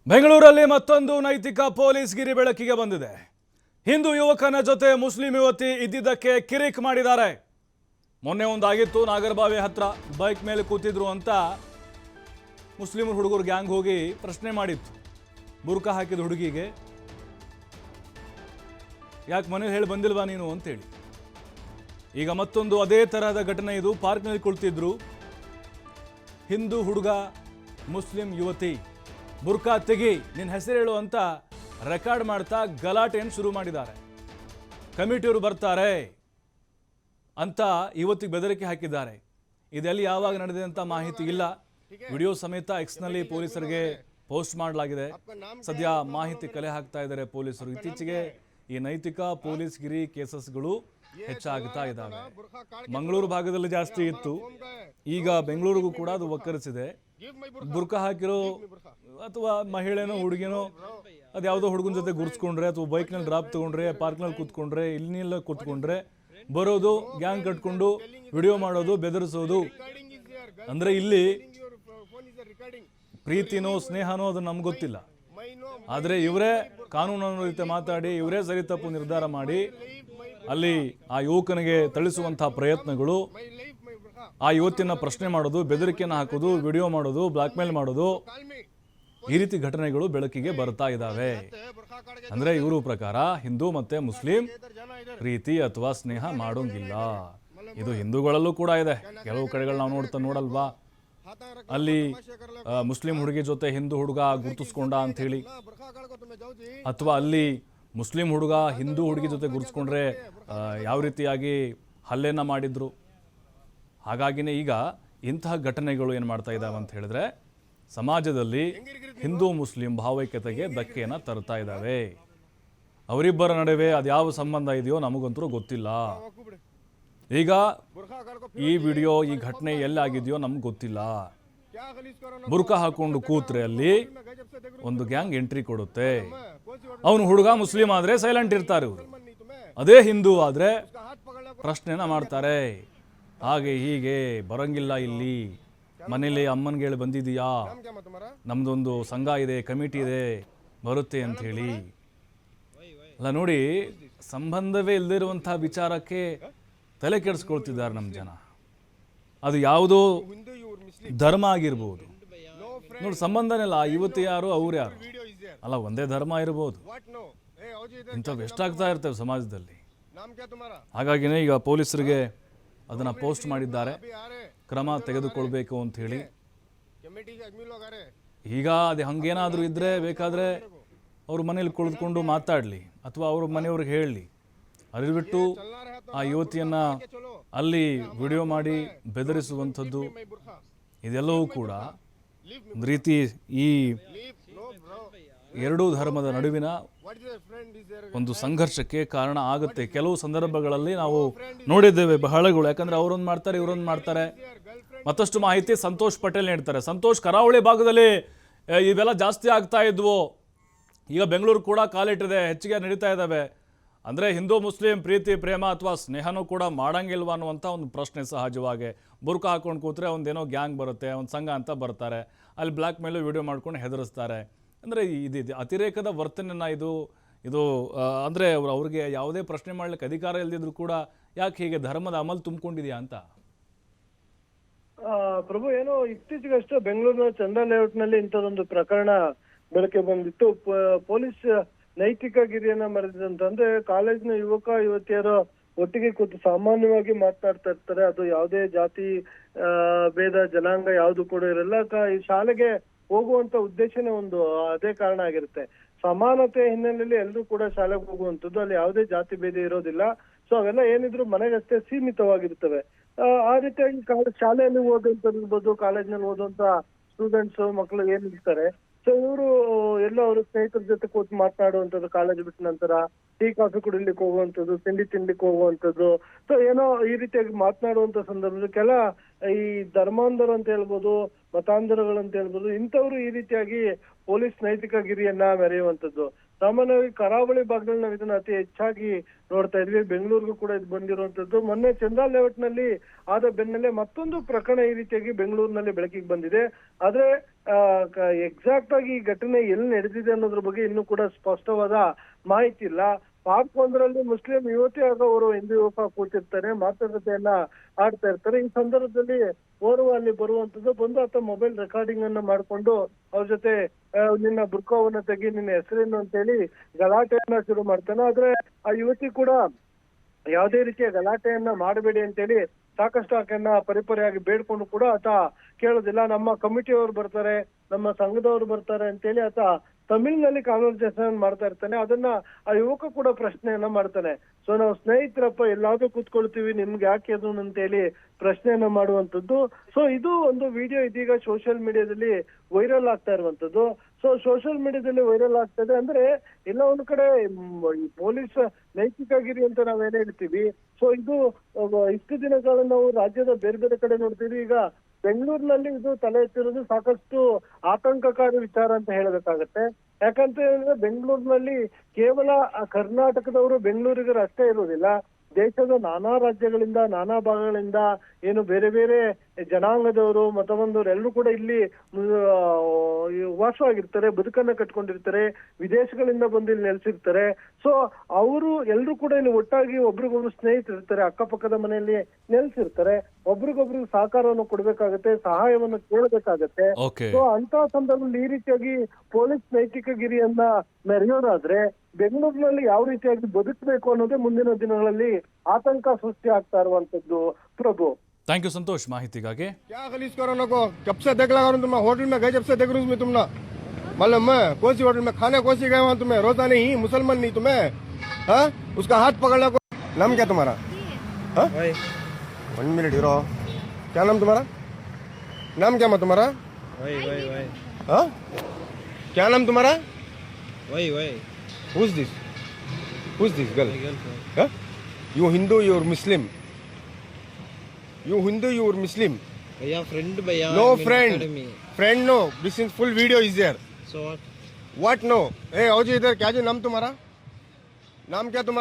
ಬೆಂಗಳೂರಲ್ಲಿ ಮತ್ತೊಂದು ನೈತಿಕ ಪೊಲೀಸ್ ಗಿರಿ ಬೆಳಕಿಗೆ ಬಂದಿದೆ. ಹಿಂದೂ ಯುವಕನ ಜೊತೆ ಮುಸ್ಲಿಂ ಯುವತಿ ಇದ್ದಿದ್ದಕ್ಕೆ ಕಿರಿಕ್ ಮಾಡಿದ್ದಾರೆ. ಮೊನ್ನೆ ಒಂದಾಗಿತ್ತು, ನಾಗರಬಾವಿ ಹತ್ರ ಬೈಕ್ ಮೇಲೆ ಕೂತಿದ್ರು ಅಂತ ಮುಸ್ಲಿಂ ಹುಡುಗರು ಗ್ಯಾಂಗ್ ಹೋಗಿ ಪ್ರಶ್ನೆ ಮಾಡಿತ್ತು. ಬುರ್ಕಾ ಹಾಕಿದ ಹುಡುಗಿಗೆ ಯಾಕೆ ಮನೇಲಿ ಹೇಳಿ ಬಂದಿಲ್ವಾ ನೀನು ಅಂತೇಳಿ. ಈಗ ಮತ್ತೊಂದು ಅದೇ ತರಹದ ಘಟನೆ ಇದು. ಪಾರ್ಕ್ನಲ್ಲಿ ಕುಳಿತಿದ್ರು ಹಿಂದೂ ಹುಡುಗ, ಮುಸ್ಲಿಂ ಯುವತಿ. ಬುರ್ಕಾ ತೆಗಿ, ನಿನ್ನ ಹೆಸರು ಹೇಳು ಅಂತ ರೆಕಾರ್ಡ್ ಮಾಡ್ತಾ ಗಲಾಟೆಯನ್ನು ಶುರು ಮಾಡಿದ್ದಾರೆ. ಕಮಿಟಿಯವರು ಬರ್ತಾರೆ ಅಂತ ಇವತ್ತಿಗೆ ಬೆದರಿಕೆ ಹಾಕಿದ್ದಾರೆ. ಇದೆಲ್ಲಿ ಯಾವಾಗ ನಡೆದಿದೆ ಅಂತ ಮಾಹಿತಿ ಇಲ್ಲ. ವಿಡಿಯೋ ಸಮೇತ ಎಕ್ಸ್ನಲ್ಲಿ ಪೊಲೀಸರಿಗೆ ಪೋಸ್ಟ್ ಮಾಡಲಾಗಿದೆ. ಸದ್ಯ ಮಾಹಿತಿ ಕಲೆ ಹಾಕ್ತಾ ಇದ್ದಾರೆ ಪೊಲೀಸರು. ಇತ್ತೀಚೆಗೆ ಈ ನೈತಿಕ ಪೊಲೀಸ್ ಗಿರಿ ಕೇಸಸ್ಗಳು ಹೆಚ್ಚಾಗ್ತಾ ಇದ್ದಾವೆ. ಮಂಗಳೂರು ಭಾಗದಲ್ಲಿ ಜಾಸ್ತಿ ಇತ್ತು, ಈಗ ಬೆಂಗಳೂರಿಗೂ ಕೂಡ ಅದು ಒಕ್ಕರಿಸಿದೆ. ಬುರ್ಕಾ ಹಾಕಿರೋ ಅಥವಾ ಮಹಿಳೆನೋ ಹುಡುಗಿನೋ ಅದು ಯಾವುದೋ ಹುಡುಗನ ಜೊತೆ ಗುರ್ಸ್ಕೊಂಡ್ರೆ ಅಥವಾ ಬೈಕ್ನಲ್ಲಿ ಡ್ರಾಪ್ ತಗೊಂಡ್ರೆ, ಪಾರ್ಕ್ನಲ್ಲಿ ಕೂತ್ಕೊಂಡ್ರೆ, ಇಲ್ಲಿನೆಲ್ಲ ಕೂತ್ಕೊಂಡ್ರೆ ಬರೋದು, ಗ್ಯಾಂಗ್ ಕಟ್ಕೊಂಡು ವಿಡಿಯೋ ಮಾಡೋದು, ಬೆದರಿಸೋದು. ಅಂದ್ರೆ ಇಲ್ಲಿ ಪ್ರೀತಿನೋ ಸ್ನೇಹನೋ ಅದು ನಮ್ಗೆ ಗೊತ್ತಿಲ್ಲ. ಆದರೆ ಇವರೇ ಕಾನೂನನ್ನು ರೀತಿ ಮಾತಾಡಿ, ಇವರೇ ಸರಿ ತಪ್ಪು ನಿರ್ಧಾರ ಮಾಡಿ ಅಲ್ಲಿ ಆ ಯುವಕನಿಗೆ ಥಳಿಸುವಂತಹ ಪ್ರಯತ್ನಗಳು, ಆ ಯುವತಿಯನ್ನ ಪ್ರಶ್ನೆ ಮಾಡೋದು, ಬೆದರಿಕೆಯನ್ನು ಹಾಕೋದು, ವಿಡಿಯೋ ಮಾಡೋದು, ಬ್ಲಾಕ್ ಮೇಲ್ ಮಾಡೋದು, ಈ ರೀತಿ ಘಟನೆಗಳು ಬೆಳಕಿಗೆ ಬರ್ತಾ ಇದ್ದಾವೆ. ಅಂದ್ರೆ ಇವರು ಪ್ರಕಾರ ಹಿಂದೂ ಮತ್ತೆ ಮುಸ್ಲಿಂ ಪ್ರೀತಿ ಅಥವಾ ಸ್ನೇಹ ಮಾಡೋಂಗಿಲ್ಲ. ಇದು ಹಿಂದೂಗಳಲ್ಲೂ ಕೂಡ ಇದೆ. ಕೆಲವು ಕಡೆಗಳು ನಾವು ನೋಡಲ್ವಾ, ಅಲ್ಲಿ ಮುಸ್ಲಿಂ ಹುಡುಗಿ ಜೊತೆ ಹಿಂದೂ ಹುಡುಗ ಗುರುತಿಸ್ಕೊಂಡ ಅಂತ ಹೇಳಿ, ಅಥವಾ ಅಲ್ಲಿ ಮುಸ್ಲಿಂ ಹುಡುಗ ಹಿಂದೂ ಹುಡುಗಿ ಜೊತೆ ಗುರುತಿಸ್ಕೊಂಡ್ರೆ ಯಾವ ರೀತಿಯಾಗಿ ಹಲ್ಲೆನ ಮಾಡಿದ್ರು. ಹಾಗಾಗಿನೇ ಈಗ ಇಂತಹ ಘಟನೆಗಳು ಏನು ಮಾಡ್ತಾ ಇದ್ದಾವೆ ಅಂತ ಹೇಳಿದ್ರೆ ಸಮಾಜದಲ್ಲಿ ಹಿಂದೂ ಮುಸ್ಲಿಂ ಭಾವೈಕ್ಯತೆಗೆ ಧಕ್ಕೆಯನ್ನು ತರ್ತಾ ಇದ್ದಾವೆ. ಅವರಿಬ್ಬರ ನಡುವೆ ಅದ್ಯಾವ ಸಂಬಂಧ ಇದೆಯೋ ನಮಗಂತೂ ಗೊತ್ತಿಲ್ಲ. ಈಗ ಈ ವಿಡಿಯೋ, ಈ ಘಟನೆ ಎಲ್ಲಾಗಿದೆಯೋ ನಮ್ಗೆ ಗೊತ್ತಿಲ್ಲ. ಬುರ್ಕಾ ಹಾಕೊಂಡು ಕೂತ್ರೆ ಅಲ್ಲಿ ಒಂದು ಗ್ಯಾಂಗ್ ಎಂಟ್ರಿ ಕೊಡುತ್ತೆ. ಅವನು ಹುಡುಗ ಮುಸ್ಲಿಂ ಆದ್ರೆ ಸೈಲೆಂಟ್ ಇರ್ತಾರೆ ಇವರು, ಅದೇ ಹಿಂದೂ ಆದ್ರೆ ಪ್ರಶ್ನೆನ ಮಾಡ್ತಾರೆ. ಹಾಗೆ ಹೀಗೆ ಬರಂಗಿಲ್ಲ, ಇಲ್ಲಿ ಮನೇಲಿ ಅಮ್ಮನ್ಗೆ ಹೇಳಿ ಬಂದಿದೀಯಾ, ನಮ್ದೊಂದು ಸಂಘ ಇದೆ, ಕಮಿಟಿ ಇದೆ, ಬರುತ್ತೆ ಅಂತ ಹೇಳಿ. ಅಲ್ಲ ನೋಡಿ, ಸಂಬಂಧವೇ ಇಲ್ಲದಿರುವಂತಹ ವಿಚಾರಕ್ಕೆ ತಲೆ ಕೆಡಿಸ್ಕೊಳ್ತಿದ್ದಾರೆ ನಮ್ಮ ಜನ. ಅದು ಯಾವುದೋ ಧರ್ಮ ಆಗಿರ್ಬೋದು. ನೋಡಿ, ಸಂಬಂಧನೆಲ್ಲ ಇವತ್ತು ಯಾರು ಅವ್ರು ಯಾರು ಅಲ್ಲ, ಒಂದೇ ಧರ್ಮ ಇರ್ಬೋದು. ಇಂಥವು ಎಷ್ಟಾಗ್ತಾ ಇರ್ತವೆ ಸಮಾಜದಲ್ಲಿ. ಹಾಗಾಗಿನೇ ಈಗ ಪೊಲೀಸರಿಗೆ ಅದನ್ನ ಪೋಸ್ಟ್ ಮಾಡಿದ್ದಾರೆ, ಕ್ರಮ ತೆಗೆದುಕೊಳ್ಬೇಕು ಅಂತ ಹೇಳಿ. ಈಗ ಅದು ಹಂಗೇನಾದ್ರೂ ಇದ್ರೆ ಬೇಕಾದ್ರೆ ಅವ್ರ ಮನೇಲಿ ಕುಳಿತುಕೊಂಡು ಮಾತಾಡ್ಲಿ, ಅಥವಾ ಅವ್ರ ಮನೆಯವ್ರಿಗೆ ಹೇಳಲಿ. ಅದ್ರ ಬಿಟ್ಟು ಆ ಯುವತಿಯನ್ನ ಅಲ್ಲಿ ವಿಡಿಯೋ ಮಾಡಿ ಬೆದರಿಸುವಂಥದ್ದು, ಇದೆಲ್ಲವೂ ಕೂಡ ಒಂದು ರೀತಿ ಈ ಎರಡೂ ಧರ್ಮದ ನಡುವಿನ ಒಂದು ಸಂಘರ್ಷಕ್ಕೆ ಕಾರಣ ಆಗುತ್ತೆ. ಕೆಲವು ಸಂದರ್ಭಗಳಲ್ಲಿ ನಾವು ನೋಡಿದ್ದೇವೆ ಬಹಳಗಳು. ಯಾಕಂದ್ರೆ ಅವರೊಂದು ಮಾಡ್ತಾರೆ, ಇವರೊಂದು ಮಾಡ್ತಾರೆ. ಮತ್ತಷ್ಟು ಮಾಹಿತಿ ಸಂತೋಷ್ ಪಟೇಲ್ ನೀಡ್ತಾರೆ. ಸಂತೋಷ್, ಕರಾವಳಿ ಭಾಗದಲ್ಲಿ ಇವೆಲ್ಲ ಜಾಸ್ತಿ ಆಗ್ತಾ ಇದ್ವು, ಈಗ ಬೆಂಗಳೂರು ಕೂಡ ಕಾಲಿಟ್ಟಿದೆ, ಹೆಚ್ಚಿಗೆ ನಡೀತಾ ಇದ್ದಾವೆ. ಅಂದರೆ ಹಿಂದೂ ಮುಸ್ಲಿಂ ಪ್ರೀತಿ ಪ್ರೇಮ ಅಥವಾ ಸ್ನೇಹನೂ ಕೂಡ ಮಾಡಂಗಿಲ್ವ ಅನ್ನುವಂಥ ಒಂದು ಪ್ರಶ್ನೆ ಸಹಜವಾಗಿ. ಬುರ್ಕಾ ಹಾಕೊಂಡು ಕೂತ್ರೆ ಒಂದೇನೋ ಗ್ಯಾಂಗ್ ಬರುತ್ತೆ, ಒಂದು ಸಂಘ ಅಂತ ಬರ್ತಾರೆ, ಅಲ್ಲಿ ಬ್ಲ್ಯಾಕ್ ಮೇಲೂ ವಿಡಿಯೋ ಮಾಡ್ಕೊಂಡು ಹೆದರಿಸ್ತಾರೆ. ಅಂದರೆ ಇದು ಅತಿರೇಕದ ವರ್ತನೆನ ಇದು ಅಂದರೆ ಅವ್ರಿಗೆ ಯಾವುದೇ ಪ್ರಶ್ನೆ ಮಾಡ್ಲಿಕ್ಕೆ ಅಧಿಕಾರ ಇಲ್ಲದಿದ್ರು ಕೂಡ ಯಾಕೆ ಹೀಗೆ ಧರ್ಮದ ಅಮಲ್ ತುಂಬಿಕೊಂಡಿದೆಯಾ ಅಂತ? ಪ್ರಭು, ಏನೋ ಇತ್ತೀಚೆಗಷ್ಟೇ ಬೆಂಗಳೂರಿನ ಚಂದ್ರ ಲೇಔಟ್ನಲ್ಲಿ ಇಂಥದೊಂದು ಪ್ರಕರಣ ಬೆಳಕೆ ಬಂದಿತ್ತು. ಪೊಲೀಸ್ ನೈತಿಕ ಗಿರಿಯನ್ನ ಮೆರೆದಂತಂದ್ರೆ ಕಾಲೇಜಿನ ಯುವಕ ಯುವತಿಯರು ಒಟ್ಟಿಗೆ ಕೂತು ಸಾಮಾನ್ಯವಾಗಿ ಮಾತನಾಡ್ತಾ ಇರ್ತಾರೆ. ಅದು ಯಾವುದೇ ಜಾತಿ ಭೇದ ಜನಾಂಗ ಯಾವುದು ಕೂಡ ಇರಲ್ಲ. ಈ ಶಾಲೆಗೆ ಹೋಗುವಂತ ಉದ್ದೇಶನೇ ಒಂದು ಅದೇ ಕಾರಣ ಆಗಿರುತ್ತೆ. ಸಮಾನತೆ ಹಿನ್ನೆಲೆಯಲ್ಲಿ ಎಲ್ಲರೂ ಕೂಡ ಶಾಲೆಗೆ ಹೋಗುವಂಥದ್ದು, ಅಲ್ಲಿ ಯಾವುದೇ ಜಾತಿ ಭೇದ ಇರೋದಿಲ್ಲ. ಸೊ ಅವೆಲ್ಲ ಏನಿದ್ರು ಮನೆಗಷ್ಟೇ ಸೀಮಿತವಾಗಿರ್ತವೆ. ಆ ರೀತಿಯಾಗಿ ಶಾಲೆಯಲ್ಲಿ ಓದುವಂತಿರ್ಬೋದು, ಕಾಲೇಜಿನಲ್ಲಿ ಓದುವಂತ ಸ್ಟೂಡೆಂಟ್ಸ್ ಮಕ್ಕಳು ಏನಿರ್ತಾರೆ, ಸೊ ಇವರು ಎಲ್ಲೋ ಅವ್ರ ಸ್ನೇಹಿತರ ಜೊತೆ ಕೂತು ಮಾತನಾಡುವಂಥದ್ದು, ಕಾಲೇಜ್ ಬಿಟ್ಟ ನಂತರ ಟೀ ಕಾಫಿ ಕುಡಿಲಿಕ್ಕೆ ಹೋಗುವಂಥದ್ದು, ತಿಂಡಿಕ್ಕೆ ಹೋಗುವಂಥದ್ದು. ಸೊ ಏನೋ ಈ ರೀತಿಯಾಗಿ ಮಾತನಾಡುವಂತ ಸಂದರ್ಭದಲ್ಲಿ ಕೆಲ ಈ ಧರ್ಮಾಂಧರು ಅಂತ ಹೇಳ್ಬೋದು, ಮತಾಂಧರಗಳಂತ ಹೇಳ್ಬೋದು, ಇಂಥವ್ರು ಈ ರೀತಿಯಾಗಿ ಪೊಲೀಸ್ ನೈತಿಕ ಗಿರಿಯನ್ನ ಮೆರೆಯುವಂಥದ್ದು. ಸಾಮಾನ್ಯವಾಗಿ ಕರಾವಳಿ ಭಾಗದಲ್ಲಿ ನಾವು ಇದನ್ನ ಅತಿ ಹೆಚ್ಚಾಗಿ ನೋಡ್ತಾ ಇದ್ವಿ. ಬೆಂಗಳೂರಿಗೂ ಕೂಡ ಇದು ಬಂದಿರುವಂತದ್ದು. ಮೊನ್ನೆ ಚಂದ್ರ ಲೇಔಟ್ ನಲ್ಲಿ ಆದ ಬೆನ್ನಲ್ಲೇ ಮತ್ತೊಂದು ಪ್ರಕರಣ ಈ ರೀತಿಯಾಗಿ ಬೆಂಗಳೂರಿನಲ್ಲಿ ಬೆಳಕಿಗೆ ಬಂದಿದೆ. ಆದ್ರೆ ಎಕ್ಸಾಕ್ಟ್ ಆಗಿ ಈ ಘಟನೆ ಎಲ್ಲಿ ನಡೆದಿದೆ ಅನ್ನೋದ್ರ ಬಗ್ಗೆ ಇನ್ನೂ ಕೂಡ ಸ್ಪಷ್ಟವಾದ ಮಾಹಿತಿ ಇಲ್ಲ. ಪಾರ್ಕ್ ಒಂದರಲ್ಲಿ ಮುಸ್ಲಿಂ ಯುವತಿ ಹಾಗೂ ಅವರು ಹಿಂದೂ ಯುವಕ ಕೂತಿರ್ತಾರೆ, ಮಾತುಕತೆಯನ್ನ ಆಡ್ತಾ ಇರ್ತಾರೆ. ಈ ಸಂದರ್ಭದಲ್ಲಿ ಓರ್ವ ಅಲ್ಲಿ ಬರುವಂತದ್ದು ಬಂದು ಆತ ಮೊಬೈಲ್ ರೆಕಾರ್ಡಿಂಗ್ ಅನ್ನ ಮಾಡ್ಕೊಂಡು ಅವ್ರ ಜೊತೆ ನಿನ್ನ ಬುರ್ಕಾವನ್ನ ತೆಗಿ, ನಿನ್ನ ಹೆಸರೇನು ಅಂತ ಹೇಳಿ ಗಲಾಟೆಯನ್ನ ಶುರು ಮಾಡ್ತಾನೆ. ಆದ್ರೆ ಆ ಯುವತಿ ಕೂಡ ಯಾವುದೇ ರೀತಿಯ ಗಲಾಟೆಯನ್ನ ಮಾಡಬೇಡಿ ಅಂತೇಳಿ ಸಾಕಷ್ಟು ಆಕೆಯನ್ನ ಪರಿಪರಿಯಾಗಿ ಬೇಡ್ಕೊಂಡು ಕೂಡ ಆತ ಕೇಳೋದಿಲ್ಲ. ನಮ್ಮ ಕಮಿಟಿಯವರು ಬರ್ತಾರೆ, ನಮ್ಮ ಸಂಘದವರು ಬರ್ತಾರೆ ಅಂತೇಳಿ ಆತ ತಮಿಳ್ನಲ್ಲಿ ಕಾನ್ವರ್ಸೇಷನ್ ಮಾಡ್ತಾ ಇರ್ತಾನೆ. ಅದನ್ನ ಆ ಯುವಕ ಕೂಡ ಪ್ರಶ್ನೆಯನ್ನ ಮಾಡ್ತಾನೆ. ಸೊ ನಾವು ಸ್ನೇಹಿತರಪ್ಪ ಎಲ್ಲಾದ್ರೂ ಕೂತ್ಕೊಳ್ತೀವಿ, ನಿಮ್ಗೆ ಯಾಕೆ ಅದು ಅಂತೇಳಿ ಪ್ರಶ್ನೆಯನ್ನ ಮಾಡುವಂತದ್ದು. ಸೊ ಇದು ಒಂದು ವಿಡಿಯೋ ಇದೀಗ ಸೋಷಿಯಲ್ ಮೀಡಿಯಾದಲ್ಲಿ ವೈರಲ್ ಆಗ್ತಾ ಇರುವಂತದ್ದು. ಸೊ ಸೋಷಿಯಲ್ ಮೀಡಿಯಾದಲ್ಲಿ ವೈರಲ್ ಆಗ್ತದೆ ಅಂದ್ರೆ ಎಲ್ಲ ಒಂದ್ ಕಡೆ ಈ ಪೊಲೀಸ್ ನೈತಿಕಗಿರಿ ಅಂತ ನಾವೇನ್ ಹೇಳ್ತೀವಿ. ಸೊ ಇದು ಇಷ್ಟು ದಿನಗಳ ನಾವು ರಾಜ್ಯದ ಬೇರೆ ಬೇರೆ ಕಡೆ ನೋಡ್ತೀವಿ. ಈಗ ಬೆಂಗಳೂರಿನಲ್ಲಿ ಇದು ತಲೆ ಎತ್ತಿರೋದು ಸಾಕಷ್ಟು ಆತಂಕಕಾರಿ ವಿಚಾರ ಅಂತ ಹೇಳಬೇಕಾಗತ್ತೆ. ಯಾಕಂತ ಹೇಳಿದ್ರೆ ಬೆಂಗಳೂರಿನಲ್ಲಿ ಕೇವಲ ಕರ್ನಾಟಕದವರು ಬೆಂಗಳೂರಿಗರು ಅಷ್ಟೇ ಇರುವುದಿಲ್ಲ, ದೇಶದ ನಾನಾ ರಾಜ್ಯಗಳಿಂದ ನಾನಾ ಭಾಗಗಳಿಂದ ಏನು ಬೇರೆ ಬೇರೆ ಜನಾಂಗದವರು ಮತಬಂಧವರು ಎಲ್ಲರೂ ಕೂಡ ಇಲ್ಲಿ ವಾಸವಾಗಿರ್ತಾರೆ, ಬದುಕನ್ನ ಕಟ್ಕೊಂಡಿರ್ತಾರೆ, ವಿದೇಶಗಳಿಂದ ಬಂದು ಇಲ್ಲಿ ನೆಲೆಸಿರ್ತಾರೆ. ಸೊ ಅವರು ಎಲ್ಲರೂ ಕೂಡ ಇಲ್ಲಿ ಒಟ್ಟಾಗಿ ಒಬ್ರಿಗೊಬ್ರು ಸ್ನೇಹಿತರಿರ್ತಾರೆ, ಅಕ್ಕಪಕ್ಕದ ಮನೆಯಲ್ಲಿ ನೆಲೆಸಿರ್ತಾರೆ, ಒಬ್ರಿಗೊಬ್ರಿಗೆ ಸಹಕಾರವನ್ನು ಕೊಡ್ಬೇಕಾಗತ್ತೆ, ಸಹಾಯವನ್ನು ಕೇಳಬೇಕಾಗತ್ತೆ. ಓಕೆ, ಸೊ ಅಂತ ಸಂದರ್ಭದಲ್ಲಿ ಈ ರೀತಿಯಾಗಿ ಪೊಲೀಸ್ ನೈತಿಕಗಿರಿಯನ್ನ ಮೆರೆಯೋದಾದ್ರೆ ಬೆಂಗಳೂರಿನಲ್ಲಿ ಯಾವ ರೀತಿಯಾಗಿ ಬದುಕಬೇಕು ಅನ್ನೋದೇ ಮುಂದಿನ ದಿನಗಳಲ್ಲಿ ಆತಂಕ ಸೃಷ್ಟಿ ಆಗ್ತಾ ಇರುವಂತದ್ದು. ಪ್ರಭು, ಥ್ಯಾಂಕ್ ಯು ಸಂತೋಷ್ ಮಾಹಿತಿಗಾಗಿ. क्या खलीज करो नको जब से देख लगा तुम होटल में गए, जब से देख रही हूँ तुम ना मालूम है कौन सी होटल में खाने कौन सी गए वहाँ तुम्हें रोजा नहीं मुसलमान नहीं तुम्हें हाँ उसका हाथ पकड़ना को नाम क्या तुम्हारा हाँ 1 मिनट हीरो क्या नाम तुम्हारा नाम क्या मैं तुम्हारा हाँ क्या नाम तुम्हारा who's this girl huh? you Hindu you are Muslim you Hindu you are Muslim भैया फ्रेंड भैया no friend no this is full video is there so what no hey आओ जी इधर क्या जी नाम तुम्हारा नाम क्या तुम्हारा